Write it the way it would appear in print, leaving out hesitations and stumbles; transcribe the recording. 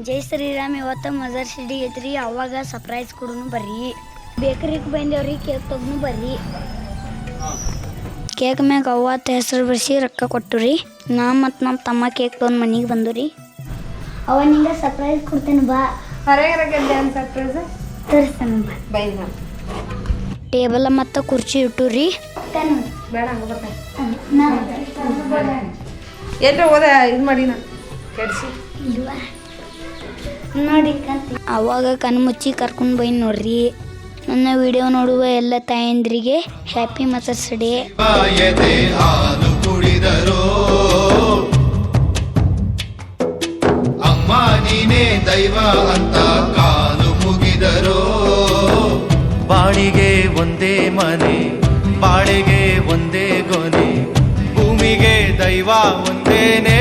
ಜೈ ಶ್ರೀರಾಮ್. ಇವತ್ತು mother's day ಐತ್ರಿ, ಅವಾಗ ಸರ್ಪ್ರೈಸ್ ಕೊಡುನು ಬರ್ರಿ. ಬೇಕರಿಗೆ ಬಂದೇವ್ರಿ, ಕೇಕ್ ತಗೊಂಡು ಬರ್ರಿ. ಕೇಕ್ ಮ್ಯಾಗ ಅವತ್ತು ಹೆಸರು ಬರ್ಸಿ ರೊಕ್ಕ ಕೊಟ್ಟು ರೀ. ನಾ ಮತ್ತು ನಮ್ಮ ತಮ್ಮ ಕೇಕ್ ತೊಗೊಂಡು ಮನೆಗೆ ಬಂದು ರೀ. ಅವ ನಿಂಗೆ ಸರ್ಪ್ರೈಸ್ ಕೊಡ್ತೇನೆ ಬಾ. ಸರ್ಪ್ರೈಸ್ ತೋರಿಸ್ತೇನೆ ಬಾ. ಬೈ ಟೇಬಲ್ ಮತ್ತು ಕುರ್ಚಿ ಇಟ್ಟು ರೀ. ಬೇಡ ಎಲ್ಲರೂ ಹೋದ ಇದು ಮಾಡಿ ನಾ ಕೆಡಿಸಿ ನೋಡಿ ಅವಾಗ ಕಣ್ಣು ಮುಚ್ಚಿ ಕರ್ಕೊಂಡು ಬೈ ನೋಡ್ರಿ. ನನ್ನ ವಿಡಿಯೋ ನೋಡುವ ಎಲ್ಲ ತಾಯಂದ್ರಿಗೆ ಹ್ಯಾಪಿ ಮದರ್ಸ್ ಡೇ. ಹಾಲು ಕುಡಿದರೋ ಅಮ್ಮ ನೀನೇ ದೈವ ಅಂತ ಕಾಲು ಮುಗಿದರೋ. ಬಾಳಿಗೆ ಒಂದೇ ಮನೆ, ಬಾಳಿಗೆ ಒಂದೇ ಗೊನೆ, ಭೂಮಿಗೆ ದೈವ ಒಂದೇನೇ.